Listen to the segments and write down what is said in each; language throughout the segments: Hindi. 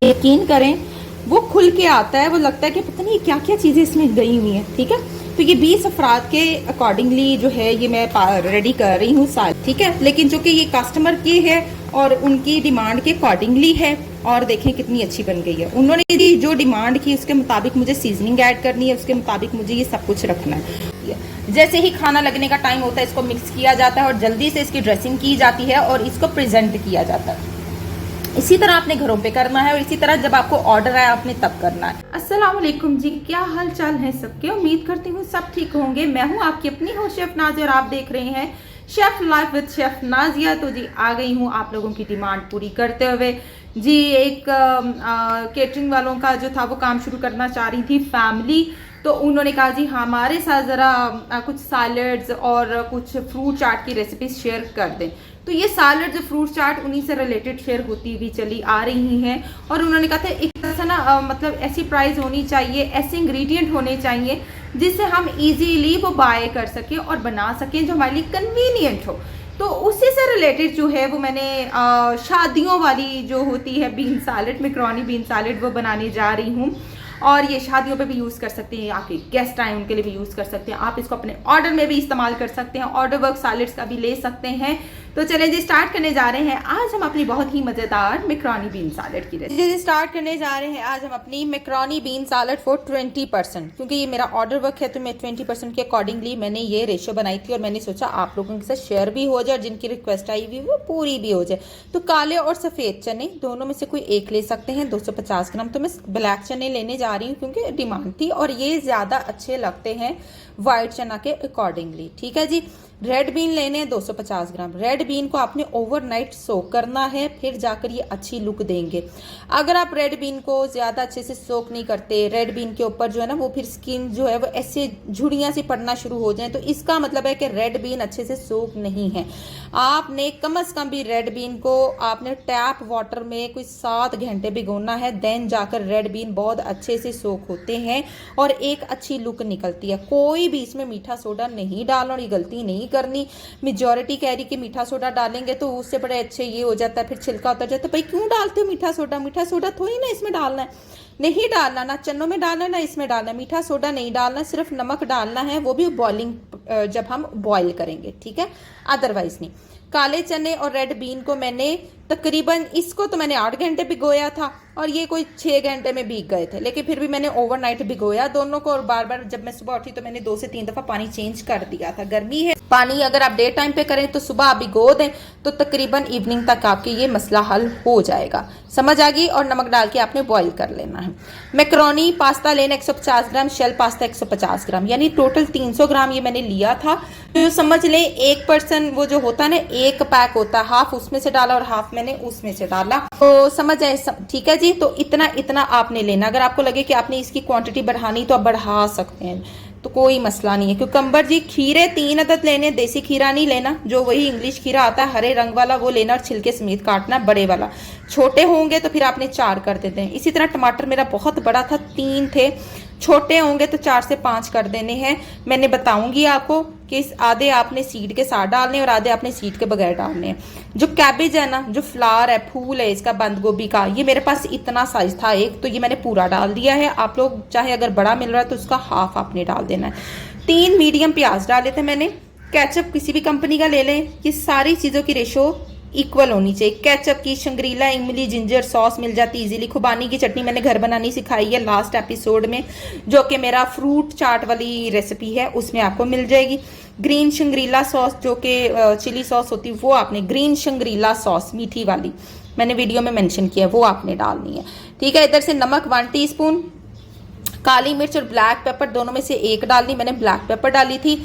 यकीन करें वो खुल के आता है, वो लगता है कि पता नहीं क्या क्या चीज़ें इसमें गई हुई हैं। ठीक है, तो ये 20 अफराद के अकॉर्डिंगली जो है ये मैं रेडी कर रही हूँ साल। ठीक है, लेकिन जो कि ये कस्टमर की है और उनकी डिमांड के अकॉर्डिंगली है। और देखें कितनी अच्छी बन गई है। उन्होंने जो डिमांड की उसके मुताबिक मुझे सीजनिंग ऐड करनी है, उसके मुताबिक मुझे ये सब कुछ रखना है। जैसे ही खाना लगने का टाइम होता है इसको मिक्स किया जाता है और जल्दी से इसकी ड्रेसिंग की जाती है और इसको प्रेजेंट किया जाता है। इसी तरह आपने घरों पे करना है और इसी तरह जब आपको ऑर्डर आए आपने तब करना है। अस्सलाम वालेकुम जी, क्या हाल चाल है सबके? उम्मीद करती हूँ सब ठीक होंगे। मैं हूँ आपकी अपनी हो शेफ नाजिया और आप देख रहे हैं chef life with chef Nazia. तो जी आ गई हूँ आप लोगों की डिमांड पूरी करते हुए। जी एक केटरिंग वालों का जो था वो काम शुरू करना चाह रही थी फैमिली, तो उन्होंने कहा जी हमारे साथ ज़रा कुछ सैलड्स और कुछ फ्रूट चाट की रेसिपीज शेयर कर दें। तो ये सैलड्स फ्रूट चाट उन्हीं से रिलेटेड शेयर होती हुई चली आ रही हैं। और उन्होंने कहा था एक तरह ना मतलब ऐसी प्राइस होनी चाहिए, ऐसे इंग्रेडिएंट होने चाहिए जिससे हम इजीली वो बाय कर सकें और बना सकें, जो हमारे लिए कन्वीनियंट हो। तो उसी से रिलेटेड जो है वो मैंने शादियों वाली जो होती है bean salad, macaroni bean salad, वो बनाने जा रही हूँ। और ये शादियों पे भी यूज़ कर सकते हैं, आपके गेस्ट आए उनके लिए भी यूज़ कर सकते हैं, आप इसको अपने ऑर्डर में भी इस्तेमाल कर सकते हैं, ऑर्डर वर्क सैलड्स का भी ले सकते हैं। तो चलें जी स्टार्ट करने जा रहे हैं आज हम अपनी बहुत ही मज़ेदार मैक्रोनी बीन सैलड की रेसिपी। स्टार्ट करने जा रहे हैं आज हम अपनी मैक्रोनी बीन सैलड फॉर 20%, क्योंकि ये मेरा ऑर्डर वर्क है तो मैं 20% के अकॉर्डिंगली मैंने ये रेशो बनाई थी और मैंने सोचा आप लोगों के साथ शेयर भी हो जाए, जिनकी रिक्वेस्ट आई हुई वो पूरी भी हो जाए। तो काले और सफ़ेद चने दोनों में से कोई एक ले सकते हैं, 250 ग्राम। तो मैं ब्लैक चने लेने जा रही हूँ क्योंकि डिमांड थी और ये ज़्यादा अच्छे लगते हैं वाइट चना के अकॉर्डिंगली। ठीक है जी। रेड बीन लेने हैं 250 ग्राम। रेड बीन को आपने ओवरनाइट सोक करना है, फिर जाकर ये अच्छी लुक देंगे। अगर आप रेड बीन को ज़्यादा अच्छे से सोक नहीं करते, रेड बीन के ऊपर जो है ना वो फिर स्किन जो है वो ऐसे झुड़ियाँ सी पड़ना शुरू हो जाए, तो इसका मतलब है कि रेड बीन अच्छे से सोक नहीं है। आपने कम से कम भी रेड बीन को आपने टैप वाटर में कोई 7 घंटे भिगोना है, देन जाकर रेड बीन बहुत अच्छे से सोक होते हैं और एक अच्छी लुक निकलती है। कोई भी इसमें मीठा सोडा नहीं डालना और ये गलती नहीं करनी। मेजॉरिटी कह रही कि मीठा सोडा डालेंगे तो उससे बड़े अच्छे ये हो जाता है, फिर छिलका उतर जाता है। भाई क्यों डालते हो मीठा सोडा? मीठा सोडा थोड़ी ना इसमें डालना है, नहीं डालना, ना चनों में डालना ना इसमें डालना। मीठा सोडा नहीं डालना, सिर्फ नमक डालना है, वो भी बॉइलिंग जब हम बॉईल करेंगे। ठीक है, अदरवाइज नहीं। काले चने और रेड बीन को मैंने तकरीबन, इसको तो मैंने 8 घंटे भिगोया था और ये कोई 6 घंटे में भीग गए थे, लेकिन फिर भी मैंने ओवरनाइट भिगोया दोनों को। और बार बार जब मैं सुबह उठी तो मैंने 2 से 3 दफ़ा पानी चेंज कर दिया था। गर्मी है, पानी अगर आप डे टाइम पे करें तो सुबह आप भिगो दें तो तकरीबन इवनिंग तक आपके ये मसला हल हो जाएगा। समझ आ गई? और नमक डाल के आपने बॉईल कर लेना है। मैक्रोनी पास्ता लेना 150 ग्राम, शेल पास्ता 150 ग्राम, यानी टोटल 300 ग्राम ये मैंने लिया था। तो समझ लें 1% वो जो होता है ना, एक पैक होता है, हाफ उसमें से डाला और हाफ मैंने उसमें से डाला, तो समझ आए? ठीक है जी। तो इतना इतना आपने लेना। अगर आपको लगे कि आपने इसकी क्वांटिटी बढ़ानी तो आप बढ़ा सकते हैं, तो कोई मसला नहीं है। क्यूकम्बर जी, खीरे 3 अदद लेने, देसी खीरा नहीं लेना, जो वही इंग्लिश खीरा आता है हरे रंग वाला वो लेना और छिलके समेत काटना, बड़े वाला। छोटे होंगे तो फिर आपने 4 कर देते हैं। इसी तरह टमाटर मेरा बहुत बड़ा था, 3 थे, छोटे होंगे तो 4 से 5 कर देने हैं। मैंने बताऊंगी आपको कि आधे आपने सीड के साथ डालने और आधे आपने सीड के बगैर डालने हैं। जो कैबेज है ना, जो फ्लावर है, फूल है इसका, बंद गोभी का, ये मेरे पास इतना साइज था एक, तो ये मैंने पूरा डाल दिया है। आप लोग चाहे अगर बड़ा मिल रहा है तो उसका हाफ आपने डाल देना है। 3 मीडियम प्याज डाले थे मैंने। केचप किसी भी कंपनी का ले लें, ये सारी चीज़ों की रेशो इक्वल होनी चाहिए। केचप की शंग्रीला इमली जिंजर सॉस मिल जाती इजीली। खुबानी की चटनी मैंने घर बनानी सिखाई है लास्ट एपिसोड में, जो कि मेरा फ्रूट चाट वाली रेसिपी है, उसमें आपको मिल जाएगी। ग्रीन शंग्रीला सॉस जो कि चिली सॉस होती है, वो आपने ग्रीन शंग्रीला सॉस मीठी वाली मैंने वीडियो में मेंशन किया है, वो आपने डालनी है। ठीक है। इधर से नमक 1 टीस्पून, काली मिर्च और ब्लैक पेपर दोनों में से एक डालनी, मैंने ब्लैक पेपर डाली थी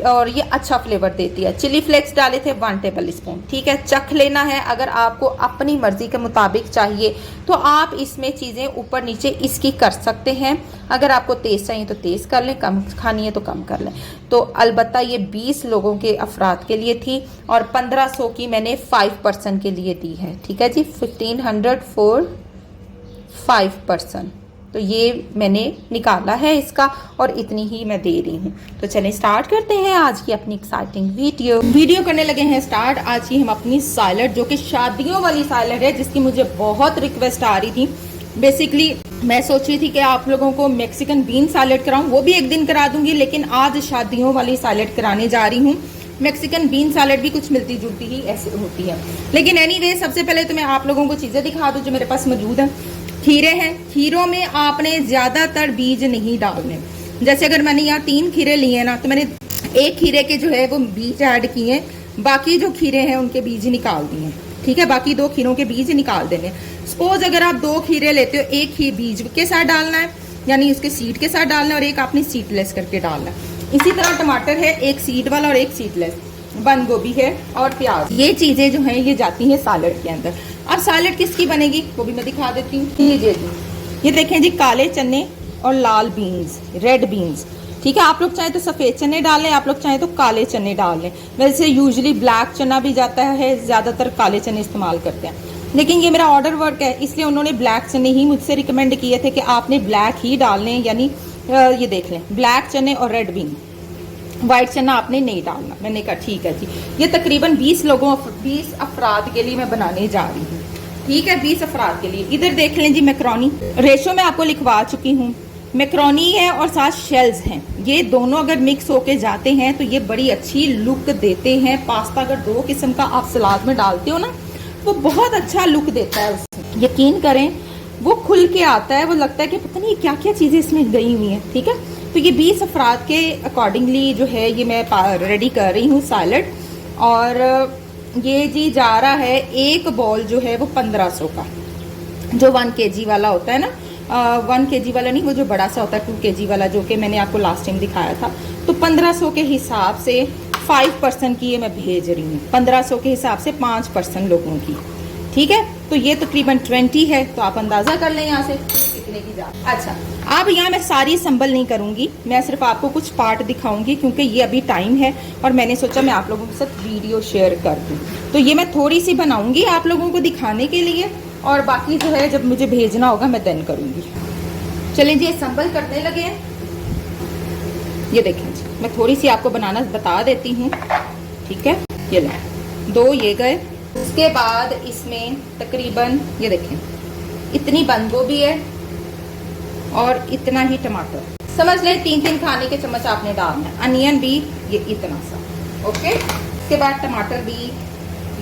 और ये अच्छा फ्लेवर देती है। चिली फ्लेक्स डाले थे 1 टेबल स्पून। ठीक है, चख लेना है। अगर आपको अपनी मर्जी के मुताबिक चाहिए तो आप इसमें चीज़ें ऊपर नीचे इसकी कर सकते हैं। अगर आपको तेज़ चाहिए तो तेज़ कर लें, कम खानी है तो कम कर लें। तो अलबत्ता ये 20 लोगों के अफराद के लिए थी और 1500 की मैंने 5% के लिए दी है। ठीक है जी, 1500 फॉर 5%। तो ये मैंने निकाला है इसका और इतनी ही मैं दे रही हूँ। तो चलें स्टार्ट करते हैं आज की अपनी एक्साइटिंग वीडियो करने लगे हैं स्टार्ट। आज की हम अपनी सैलड, जो कि शादियों वाली सैलड है, जिसकी मुझे बहुत रिक्वेस्ट आ रही थी बेसिकली मैं सोच रही थी कि आप लोगों को मैक्सिकन बीन सैलेड कराऊं, वो भी एक दिन करा दूंगी, लेकिन आज शादियों वाली सैलेड कराने जा रही हूँ। मैक्सिकन बीन सैलेड भी कुछ मिलती जुलती ही ऐसे होती है, लेकिन एनीवे सबसे पहले तो मैं आप लोगों को चीज़ें दिखा दूँ जो मेरे पास मौजूद है। खीरे हैं, खीरों में आपने ज़्यादातर बीज नहीं डालने। जैसे अगर मैंने यहाँ 3 खीरे लिए ना, तो मैंने 1 खीरे के जो है वो बीज ऐड किए, बाकी जो खीरे हैं उनके बीज निकाल दिए। ठीक है, बाकी 2 खीरों के बीज निकाल देने। सपोज अगर आप 2 खीरे लेते हो, एक ही बीज के साथ डालना है, यानी उसके सीड के साथ डालना है, और एक आपने सीडलेस करके डालना है। इसी तरह टमाटर है, एक सीड वाला और एक सीडलेस। बंद गोभी है और प्याज, ये चीजें जो हैं ये जाती हैं सैलेड के अंदर। अब सैलेड किसकी बनेगी वो भी मैं दिखा देती हूँ। ये देखें जी, काले चने और लाल बीन्स, रेड बीन्स। ठीक है, आप लोग चाहे तो सफ़ेद चने डाल लें, आप लोग चाहे तो काले चने डाल लें। वैसे यूजुअली ब्लैक चना भी जाता है, ज़्यादातर काले चने इस्तेमाल करते हैं, लेकिन ये मेरा ऑर्डर वर्क है, इसलिए उन्होंने ब्लैक चने ही मुझसे रिकमेंड किए थे कि आपने ब्लैक ही डालने हैं। यानी ये देख लें, ब्लैक चने और रेड बीन, वाइट चना आपने नहीं डालना। मैंने कहा ठीक है जी। ये तकरीबन 20 अफराद के लिए मैं बनाने जा रही हूँ। ठीक है, 20 अफराद के लिए। इधर देख लें जी, मैक्रोनी रेशो मैं आपको लिखवा चुकी हूँ। मैक्रोनी है और साथ शेल्स हैं, ये दोनों अगर मिक्स होके जाते हैं तो ये बड़ी अच्छी लुक देते हैं। पास्ता अगर 2 किस्म का आप सलाद में डालते हो ना, वो बहुत अच्छा लुक देता है उसमें। यकीन करें, वो खुल के आता है, वो लगता है कि पता नहीं क्या क्या चीज़ें इसमें गई हुई हैं। ठीक है, तो ये 20 अफराद के अकॉर्डिंगली जो है ये मैं रेडी कर रही हूँ सैलड। और ये जी जा रहा है, एक बॉल जो है वो 1500 का, जो 1 kg वाला होता है ना, 1 kg वाला नहीं, वो जो बड़ा सा होता है 2 kg वाला, जो कि मैंने आपको लास्ट टाइम दिखाया था। तो 1500 के हिसाब से 5% की ये मैं भेज रही हूँ, 1500 के हिसाब से 5% लोगों की। ठीक है, तो ये तकरीबन 20 है, तो आप अंदाज़ा कर लें यहाँ से कितने की जा। अच्छा, अब यहाँ मैं सारी संभल नहीं करूँगी, मैं सिर्फ आपको कुछ पार्ट दिखाऊंगी, क्योंकि ये अभी टाइम है और मैंने सोचा मैं आप लोगों के साथ वीडियो शेयर कर दूँ। तो ये मैं थोड़ी सी बनाऊँगी आप लोगों को दिखाने के लिए, और बाकी जो है जब मुझे भेजना होगा मैं देन करूँगी। चलें जी, संभल करने लगे हैं। ये देखें जी, मैं थोड़ी सी आपको बनाना बता देती हूँ। ठीक है, ये लें, 2 ये गए। उसके बाद इसमें तकरीबन ये देखें, इतनी बंद गोभी है और इतना ही टमाटर, समझ लें 3-3 खाने के चम्मच आपने डालना है। अनियन भी ये इतना सा, ओके। उसके बाद टमाटर भी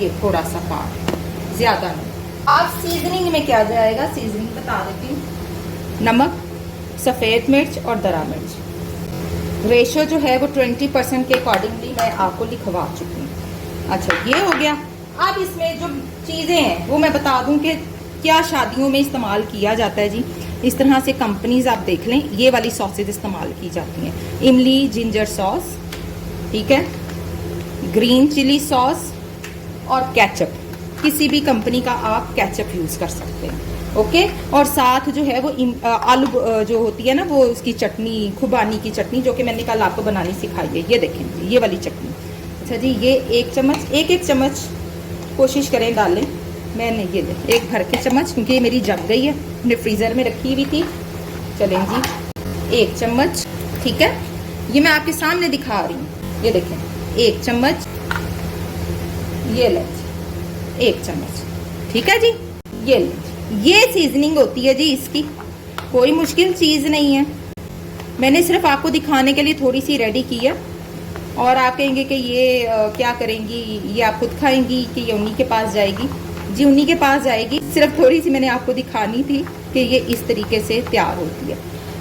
ये थोड़ा सा पार्ट, ज़्यादा नहीं। आप सीजनिंग में क्या जाएगा, सीजनिंग बता देती हूँ। नमक, सफ़ेद मिर्च और दरा मिर्च। रेशो जो है वो 20% के अकॉर्डिंगली मैं आपको लिखवा चुकी हूँ। अच्छा, ये हो गया। अब इसमें जो चीज़ें हैं वो मैं बता दूं कि क्या शादियों में इस्तेमाल किया जाता है जी। इस तरह से कंपनीज आप देख लें, ये वाली सॉसेज इस्तेमाल की जाती हैं। इमली जिंजर सॉस, ठीक है, ग्रीन चिली सॉस और केचप, किसी भी कंपनी का आप केचप यूज़ कर सकते हैं, ओके। और साथ जो है वो आलू जो होती है ना, वो उसकी चटनी, खुबानी की चटनी, जो कि मैंने कल आपको बनानी सिखाई है। ये देखें, ये वाली चटनी। अच्छा जी, ये 1 चम्मच, एक चम्मच कोशिश करें डालें। मैंने ये ले 1 भर के चम्मच, क्योंकि ये मेरी जम गई है, मैंने फ्रीज़र में रखी हुई थी। चलें जी, 1 चम्मच, ठीक है। ये मैं आपके सामने दिखा रही हूँ, ये देखें, 1 चम्मच, ये ले 1 चम्मच, ठीक है जी। ये ले, ये सीजनिंग होती है जी इसकी, कोई मुश्किल चीज़ नहीं है। मैंने सिर्फ आपको दिखाने के लिए थोड़ी सी रेडी की है। और आप कहेंगे कि ये क्या करेंगी, ये आप खुद खाएंगी कि ये उन्हीं के पास जाएगी? जी, उन्हीं के पास जाएगी। सिर्फ थोड़ी सी मैंने आपको दिखानी थी कि ये इस तरीके से तैयार होती है।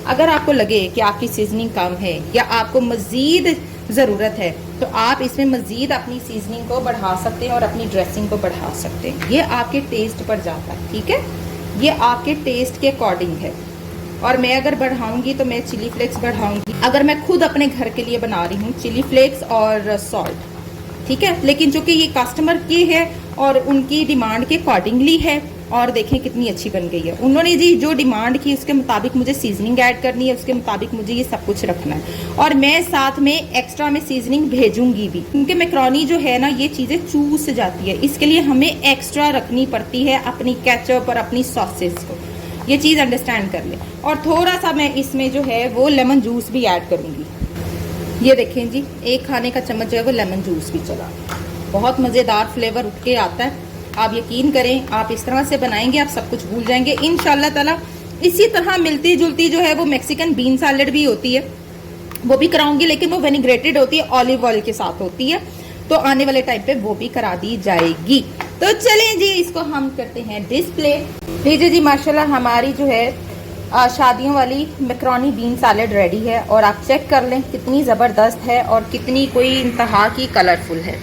अगर आपको लगे कि आपकी सीजनिंग कम है या आपको मज़ीद ज़रूरत है, तो आप इसमें मज़ीद अपनी सीजनिंग को बढ़ा सकते हैं और अपनी ड्रेसिंग को बढ़ा सकते हैं। ये आपके टेस्ट पर जाता है, ठीक है, ये आपके टेस्ट के अकॉर्डिंग है। और मैं अगर बढ़ाऊंगी तो मैं चिली फ्लेक्स बढ़ाऊंगी, अगर मैं खुद अपने घर के लिए बना रही हूँ, चिली फ्लेक्स और सॉल्ट, ठीक है। लेकिन जो कि ये कस्टमर की है और उनकी डिमांड के अकॉर्डिंगली है। और देखें कितनी अच्छी बन गई है। उन्होंने जी जो डिमांड की उसके मुताबिक मुझे सीजनिंग ऐड करनी है, उसके मुताबिक मुझे ये सब कुछ रखना है। और मैं साथ में एक्स्ट्रा में सीजनिंग भेजूंगी भी, क्योंकि मैक्रोनी जो है ना, ये चीज़ें चूस जाती है, इसके लिए हमें एक्स्ट्रा रखनी पड़ती है अपनी केचप और अपनी सॉसेज को। ये चीज़ अंडरस्टैंड कर ले। और थोड़ा सा मैं इसमें जो है वो लेमन जूस भी ऐड करूँगी। ये देखें जी, 1 खाने का चम्मच जो है वो लेमन जूस भी चला, बहुत मज़ेदार फ्लेवर उठ के आता है। आप यकीन करें, आप इस तरह से बनाएंगे आप सब कुछ भूल जाएंगे इंशाल्लाह ताला। इसी तरह मिलती जुलती जो है वो मैक्सिकन बीन सैलेड भी होती है, वो भी कराऊंगी, लेकिन वो वेनिग्रेटेड होती है, ऑलिव ऑयल के साथ होती है, तो आने वाले टाइम पे वो भी करा दी जाएगी। तो चलें जी, इसको हम करते हैं डिस्प्ले। लीजिए जी, माशाल्लाह हमारी जो है शादियों वाली मैक्रोनी बीन सैलेड रेडी है, और आप चेक कर लें कितनी ज़बरदस्त है और कितनी कोई इंतहा की कलरफुल है।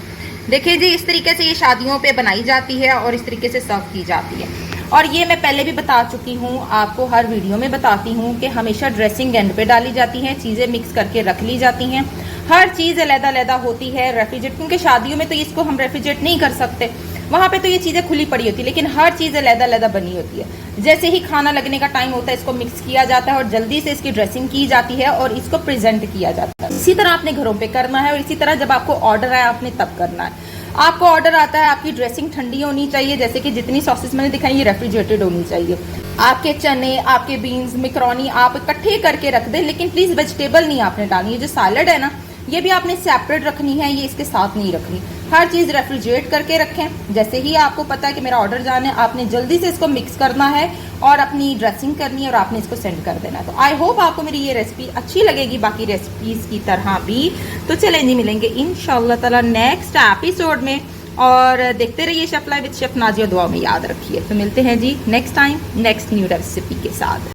देखिए जी, इस तरीके से ये शादियों पे बनाई जाती है और इस तरीके से सर्व की जाती है। और ये मैं पहले भी बता चुकी हूँ, आपको हर वीडियो में बताती हूँ कि हमेशा ड्रेसिंग एंड पे डाली जाती हैं, चीज़ें मिक्स करके रख ली जाती हैं, हर चीज़ अलग-अलग होती है रेफ्रिजरेट, क्योंकि शादियों में तो इसको हम रेफ्रिजरेट नहीं कर सकते, वहाँ पे तो ये चीज़ें खुली पड़ी होती है, लेकिन हर चीज़ अलग-अलग बनी होती है। जैसे ही खाना लगने का टाइम होता है इसको मिक्स किया जाता है और जल्दी से इसकी ड्रेसिंग की जाती है और इसको प्रेजेंट किया जाता है। इसी तरह आपने घरों पे करना है, और इसी तरह जब आपको ऑर्डर आए आपने तब करना है। आपको ऑर्डर आता है, आपकी ड्रेसिंग ठंडी होनी चाहिए, जैसे कि जितनी सॉसेस मैंने दिखाई ये रेफ्रिजरेटेड होनी चाहिए। आपके चने, आपके बीन्स, मैक्रोनी आप इकट्ठे करके रख दें, लेकिन प्लीज़ वेजिटेबल नहीं आपने डालनी है। जो सैलड है ना, ये भी आपने सेपरेट रखनी है, ये इसके साथ नहीं रखनी। हर चीज़ रेफ्रिजरेट करके रखें। जैसे ही आपको पता है कि मेरा ऑर्डर जाना है, आपने जल्दी से इसको मिक्स करना है और अपनी ड्रेसिंग करनी है और आपने इसको सेंड कर देना है। तो आई होप आपको मेरी ये रेसिपी अच्छी लगेगी, बाकी रेसिपीज़ की तरह भी। तो चलें जी, मिलेंगे इंशाल्लाह ताला नेक्स्ट एपिसोड में, और देखते रहिए chef live with chef Nazia. दुआ में याद रखिए। तो मिलते हैं जी next time next new recipe के साथ।